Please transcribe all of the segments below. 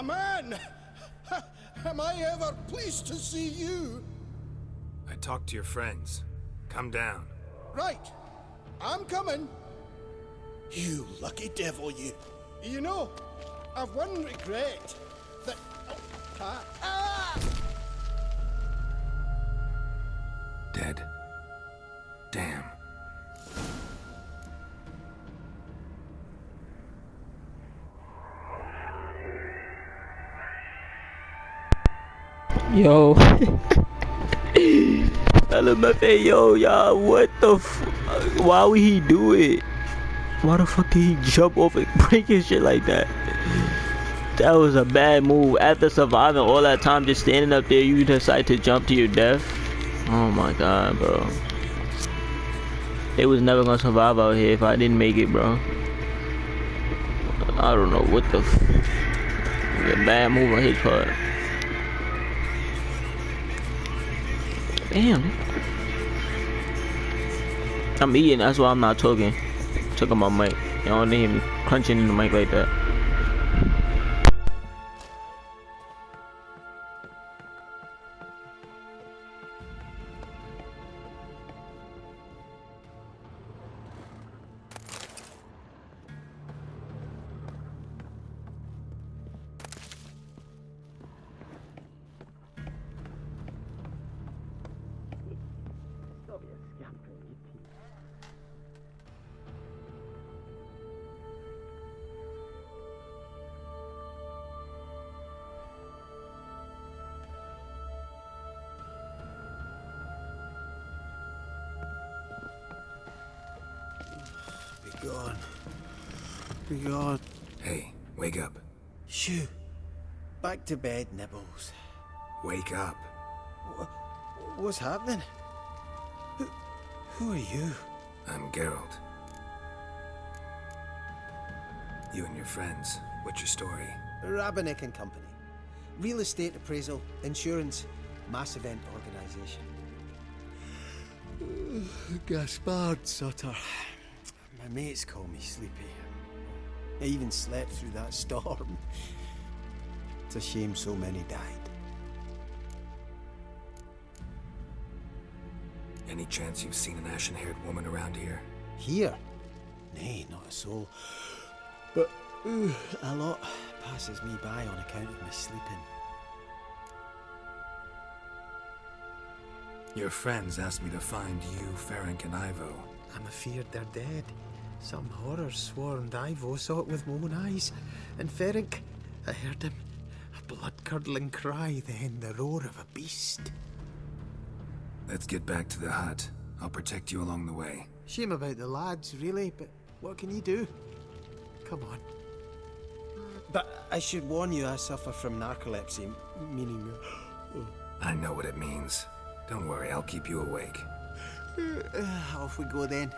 Come in! Am I ever pleased to see you? I talked to your friends. Come down. Right. I'm coming. You lucky devil, you. You know, I've one regret. That... Dead. Damn. Yo. LMFA, yo, y'all, what the why would he do it? Why the fuck did he jump off and break his shit like that? That was a bad move. After surviving all that time just standing up there, you decide to jump to your death? Oh my god, bro. They was never gonna survive out here if I didn't make it, bro. I don't know what the it was a bad move on his part. Damn. I'm eating, that's why I'm not talking. Took on my mic. You don't need him crunching in the mic like that. Gone. Be gone. Hey, wake up. Shoo. Back to bed, Nibbles. Wake up. What's happening? Who are you? I'm Geralt. You and your friends. What's your story? Rabbinick and Company. Real estate appraisal, insurance, mass event organization. Gaspard Sutter. My mates call me Sleepy. I even slept through that storm. It's a shame so many died. Any chance you've seen an ashen-haired woman around here? Here? Nay, not a soul. But a lot passes me by on account of my sleeping. Your friends asked me to find you, Ferenc, and Ivo. I'm afeard they're dead. Some horror swarmed Ivo, saw it with my own eyes. And Ferenc, I heard him. A blood-curdling cry, then the roar of a beast. Let's get back to the hut. I'll protect you along the way. Shame about the lads, really, but what can you do? Come on. But I should warn you, I suffer from narcolepsy, meaning... I know what it means. Don't worry, I'll keep you awake. Off we go then.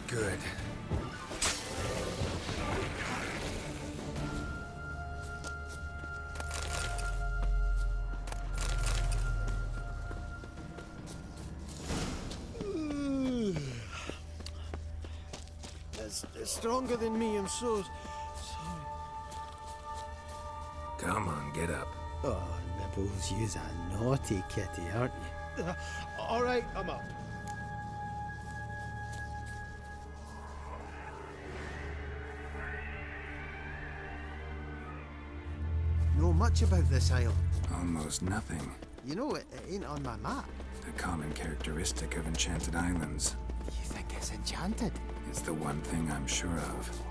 Good. It's stronger than me, I'm so sorry. Come on, get up. Oh, Nibbles, you's a naughty kitty, aren't you? All right, I'm up. know much about this isle. Almost nothing. You know, it ain't on my map. A common characteristic of enchanted islands. You think it's enchanted? It's the one thing I'm sure of.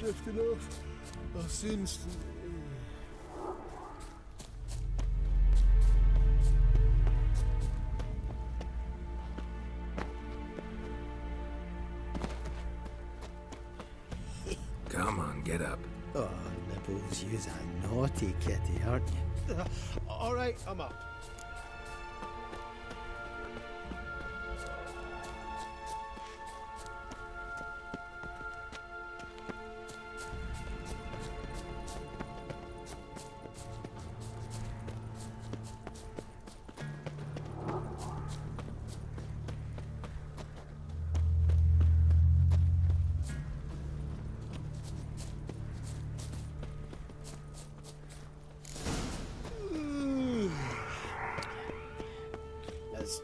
Drifting off. I'll soon. Come on, get up. Oh, Nibbles, you's a naughty kitty, aren't you? All right, I'm up.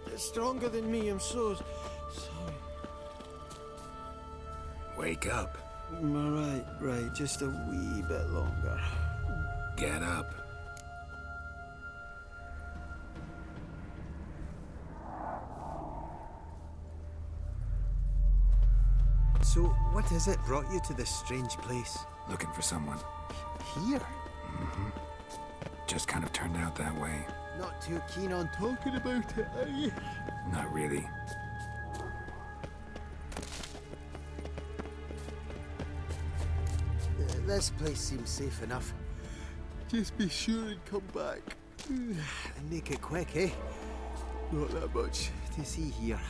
It's stronger than me, I'm so sorry. Wake up. Right, just a wee bit longer. Get up. So, what is it brought you to this strange place? Looking for someone. Here? Just kind of turned out that way. Not too keen on talking about it, are you? Not really. This place seems safe enough. Just be sure and come back. And make it quick, eh? Not that much to see here.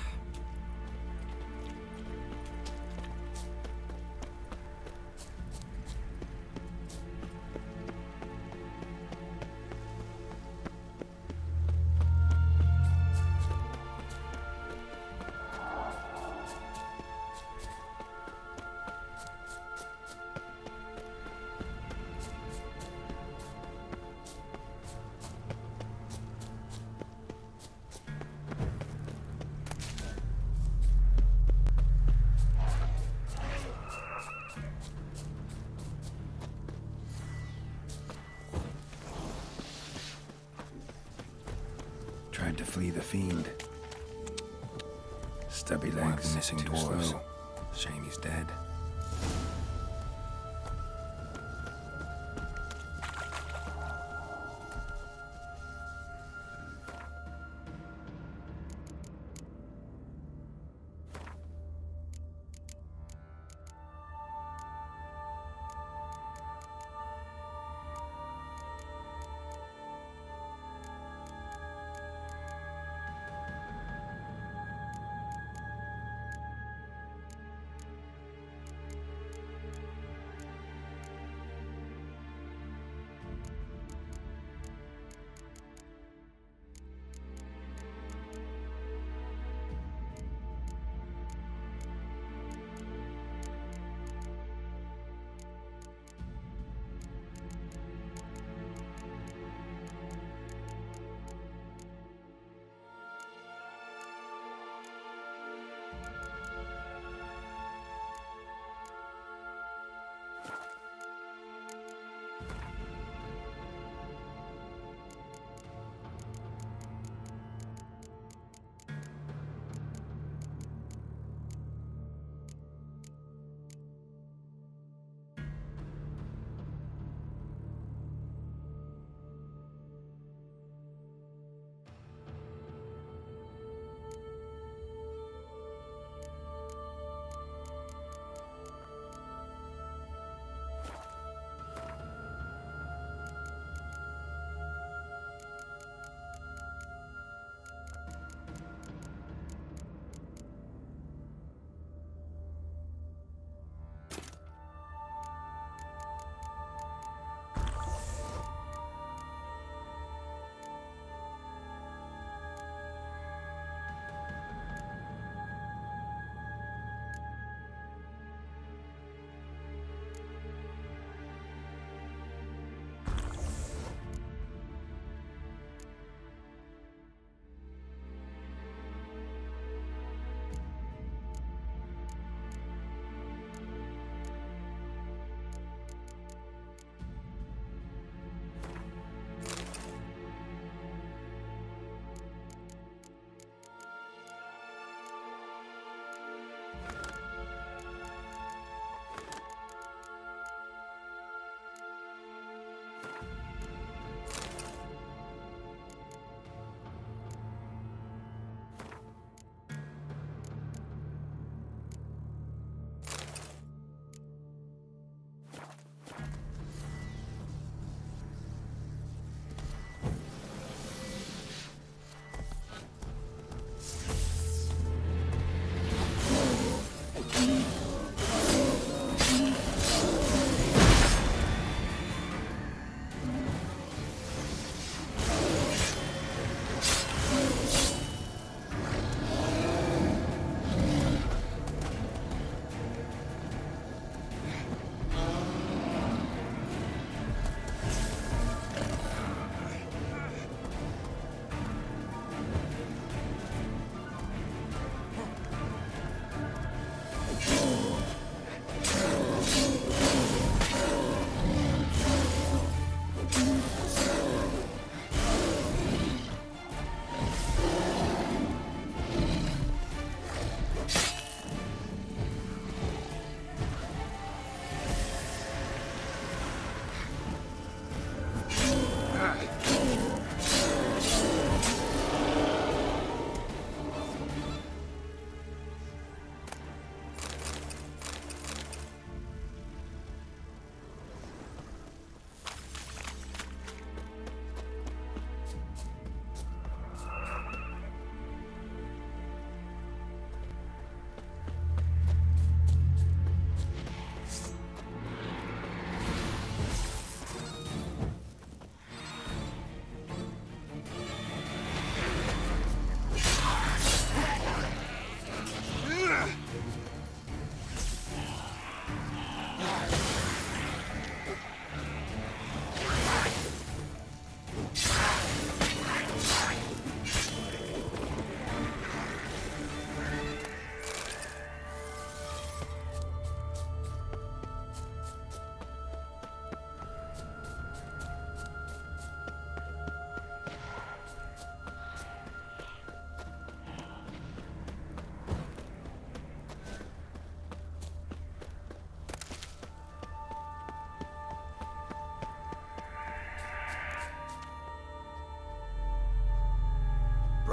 flee the fiend. Stubby legs, missing dwarves. Shame he's dead.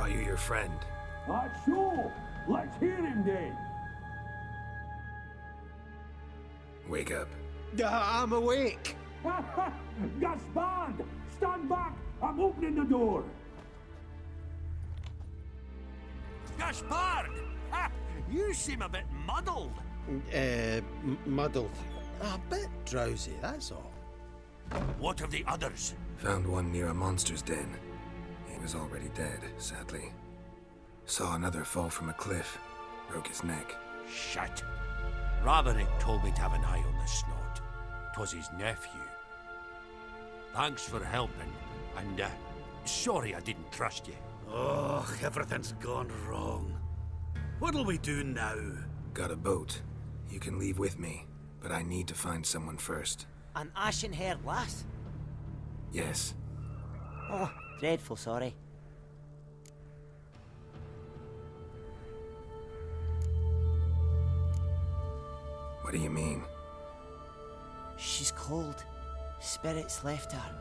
brought you your friend. Sure. Let's hear him then. Wake up. I'm awake. Gaspard! Stand back! I'm opening the door! Gaspard! Ha! You seem a bit muddled. Muddled. A bit drowsy, that's all. What of the others? Found one near a monster's den. He was already dead, sadly. Saw another fall from a cliff. Broke his neck. Shit. Raverick told me to have an eye on the snot. 'Twas his nephew. Thanks for helping, and sorry I didn't trust you. Oh, everything's gone wrong. What'll we do now? Got a boat. You can leave with me, but I need to find someone first. An ashen-haired lass? Yes. Oh, dreadful sorry. What do you mean? She's cold. Spirits left her.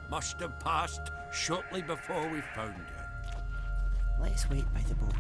Must have passed shortly before we found her. Let's wait by the boat.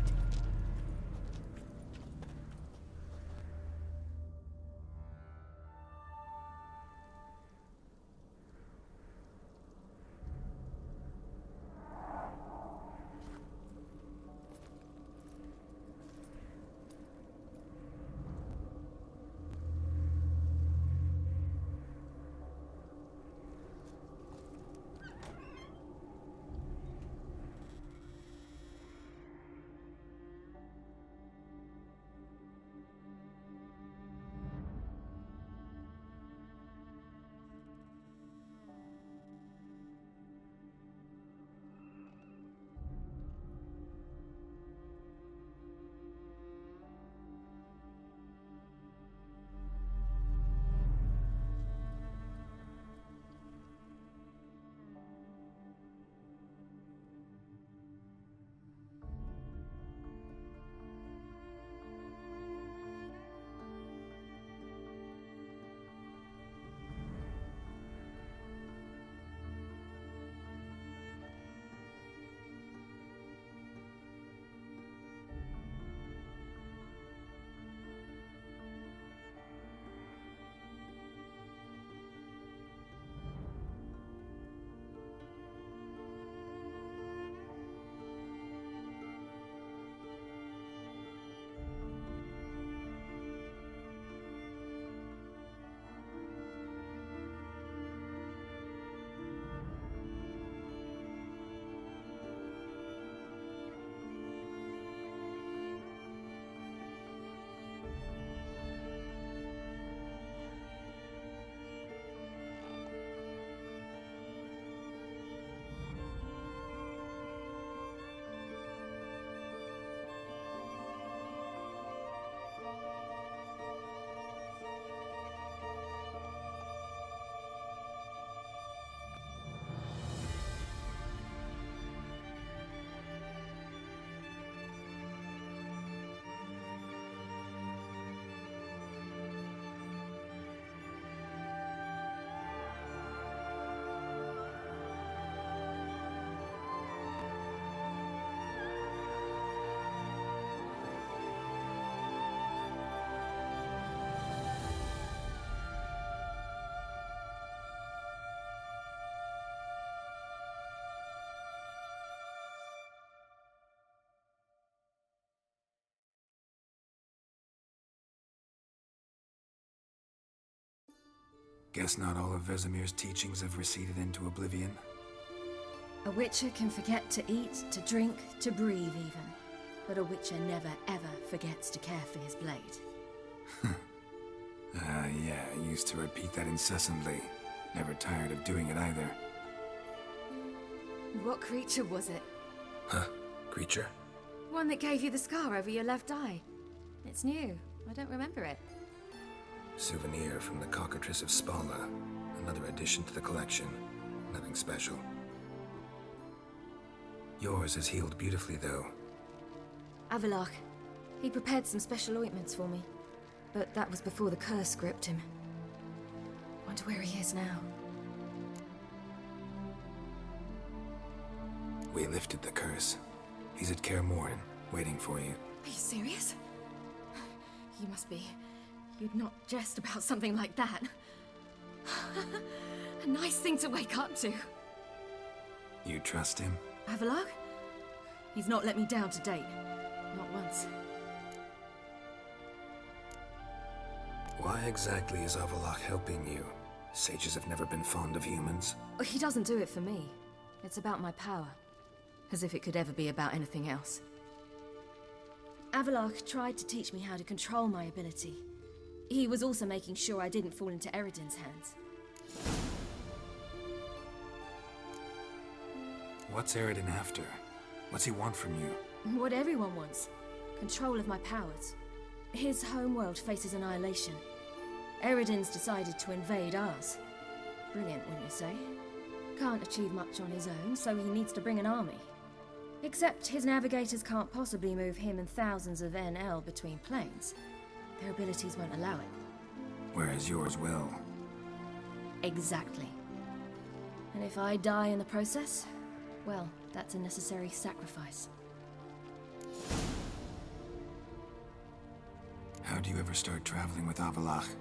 Guess not all of Vesemir's teachings have receded into oblivion. A witcher can forget to eat, to drink, to breathe even. But a witcher never ever forgets to care for his blade. Yeah, I used to repeat that incessantly. Never tired of doing it either. What creature was it? Huh? Creature? One that gave you the scar over your left eye. It's new. I don't remember it. Souvenir from the Cockatrice of Spala. Another addition to the collection. Nothing special. Yours is healed beautifully, though. Avalok. He prepared some special ointments for me. But that was before the curse gripped him. Wonder where he is now. We lifted the curse. He's at Kaer Morhen, waiting for you. Are you serious? You must be. You'd not jest about something like that. A nice thing to wake up to. You trust him? Avallac'h? He's not let me down to date. Not once. Why exactly is Avallac'h helping you? Sages have never been fond of humans. He doesn't do it for me. It's about my power. As if it could ever be about anything else. Avallac'h tried to teach me how to control my ability. He was also making sure I didn't fall into Eredin's hands. What's Eredin after? What's he want from you? What everyone wants. Control of my powers. His homeworld faces annihilation. Eredin's decided to invade ours. Brilliant, wouldn't you say? Can't achieve much on his own, so he needs to bring an army. Except his navigators can't possibly move him and thousands of NL between planes. Their abilities won't allow it. Whereas yours will. Exactly. And if I die in the process, well, that's a necessary sacrifice. How do you ever start traveling with Avallac'h?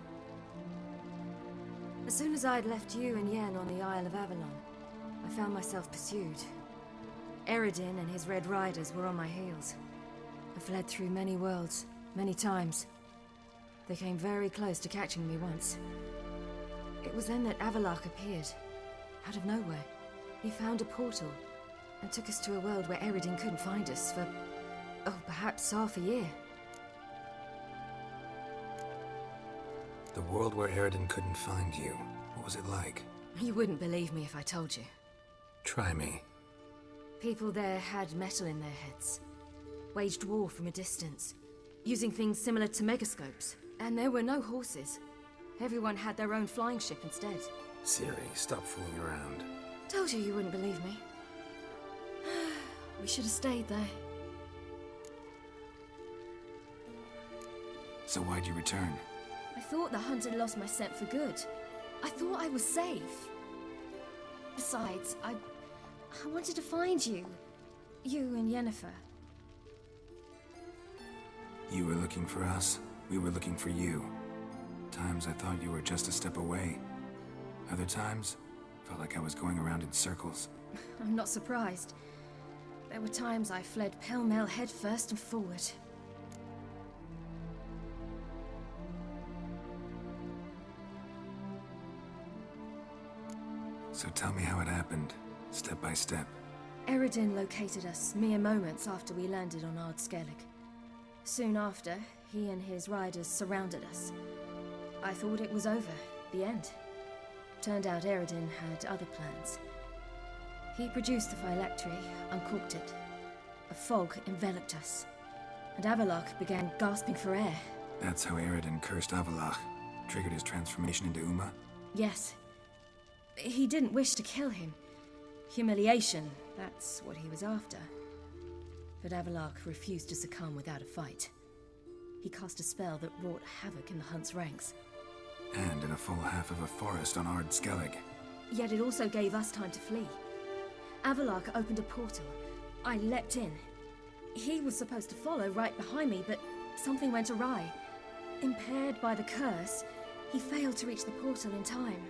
As soon as I'd left you and Yen on the Isle of Avalon, I found myself pursued. Eredin and his Red Riders were on my heels. I fled through many worlds, many times. They came very close to catching me once. It was then that Avallac'h appeared, out of nowhere. He found a portal, and took us to a world where Eredin couldn't find us for, oh, perhaps half a year. The world where Eredin couldn't find you. What was it like? You wouldn't believe me if I told you. Try me. People there had metal in their heads. Waged war from a distance, using things similar to megascopes. And there were no horses. Everyone had their own flying ship instead. CIRI, stop fooling around. Told you you wouldn't believe me. We should have stayed there. So why'd you return? I thought the hunt had lost my scent for good. I thought I was safe. Besides, I wanted to find you. You and Yennefer. You were looking for us. We were looking for you. Times I thought you were just a step away. Other times, felt like I was going around in circles. I'm not surprised. There were times I fled pell-mell head first and forward. So tell me how it happened, step by step. Eredin located us mere moments after we landed on Ard Skellig. Soon after, he and his riders surrounded us. I thought it was over, the end. Turned out Eredin had other plans. He produced the phylactery, uncorked it. A fog enveloped us, and Avallac'h began gasping for air. That's how Eredin cursed Avallac'h, triggered his transformation into Uma? Yes. He didn't wish to kill him. Humiliation, that's what he was after. But Avallac'h refused to succumb without a fight. He cast a spell that wrought havoc in the Hunt's ranks. And in a full half of a forest on Ard Skellig. Yet it also gave us time to flee. Avallac'h opened a portal. I leapt in. He was supposed to follow right behind me, but something went awry. Impaired by the curse, he failed to reach the portal in time.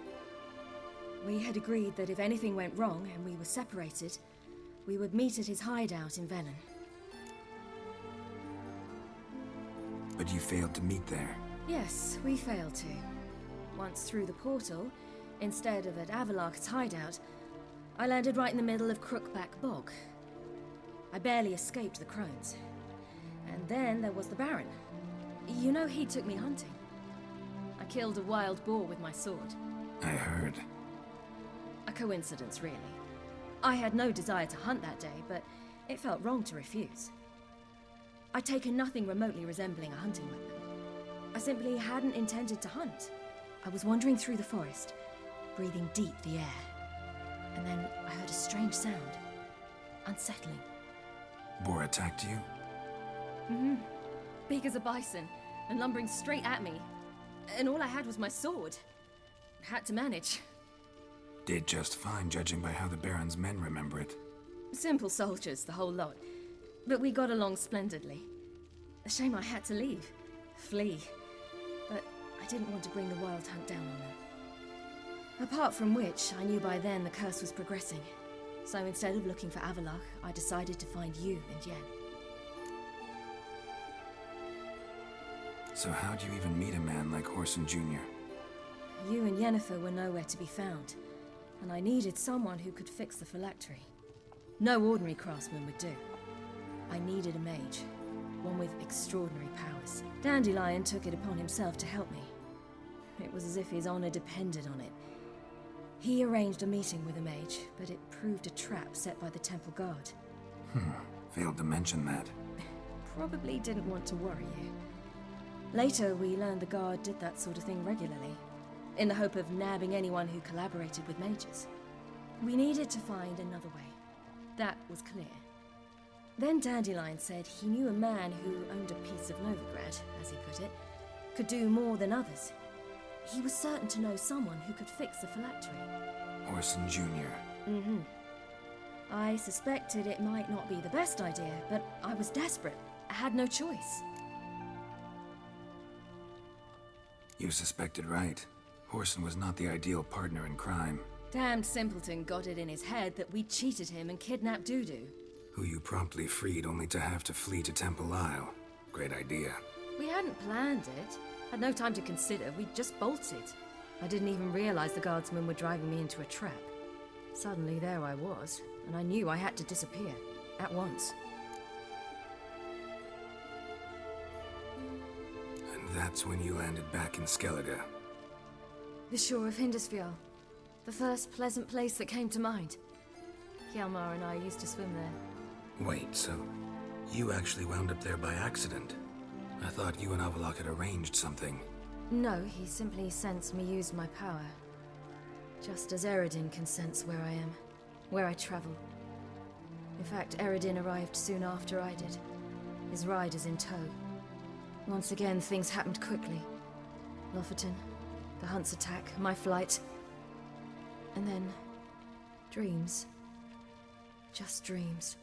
We had agreed that if anything went wrong and we were separated, we would meet at his hideout in Velen. But you failed to meet there. Yes, we failed to. Once through the portal, instead of at Avallac'h's hideout, I landed right in the middle of Crookback Bog. I barely escaped the crones. And then there was the Baron. You know, he took me hunting. I killed a wild boar with my sword. I heard. A coincidence, really. I had no desire to hunt that day, but it felt wrong to refuse. I'd taken nothing remotely resembling a hunting weapon. I simply hadn't intended to hunt. I was wandering through the forest, breathing deep the air. And then I heard a strange sound. Unsettling. Boar attacked you? Mm-hmm. Big as a bison, and lumbering straight at me. And all I had was my sword. Had to manage. Did just fine, judging by how the Baron's men remember it. Simple soldiers, the whole lot. But we got along splendidly. A shame I had to leave. Flee. But I didn't want to bring the Wild Hunt down on them. Apart from which, I knew by then the curse was progressing. So instead of looking for Avallac'h, I decided to find you and Yen. So how'd you even meet a man like Horson Jr.? You and Yennefer were nowhere to be found, and I needed someone who could fix the phylactery. No ordinary craftsman would do. I needed a mage, one with extraordinary powers. Dandelion took it upon himself to help me. It was as if his honor depended on it. He arranged a meeting with a mage, but it proved a trap set by the temple guard. Failed to mention that. Probably didn't want to worry you. Later, we learned the guard did that sort of thing regularly, in the hope of nabbing anyone who collaborated with mages. We needed to find another way. That was clear. Then Dandelion said he knew a man who owned a piece of Novigrad, as he put it, could do more than others. He was certain to know someone who could fix the phylactery. Horson Jr. Mm-hmm. I suspected it might not be the best idea, but I was desperate. I had no choice. You suspected right. Horson was not the ideal partner in crime. Damned simpleton got it in his head that we cheated him and kidnapped Dudu. Who you promptly freed only to have to flee to Temple Isle. Great idea. We hadn't planned it. Had no time to consider, we just bolted. I didn't even realize the guardsmen were driving me into a trap. Suddenly there I was, and I knew I had to disappear. At once. And that's when you landed back in Skellige. The shore of Hindisfjall. The first pleasant place that came to mind. Hjalmar and I used to swim there. Wait, so you actually wound up there by accident? I thought you and Avallac'h had arranged something. No, he simply sensed me use my power. Just as Eredin can sense where I am, where I travel. In fact, Eredin arrived soon after I did. His riders in tow. Once again, things happened quickly. Lofoten, the Hunt's attack, my flight. And then, dreams. Just dreams.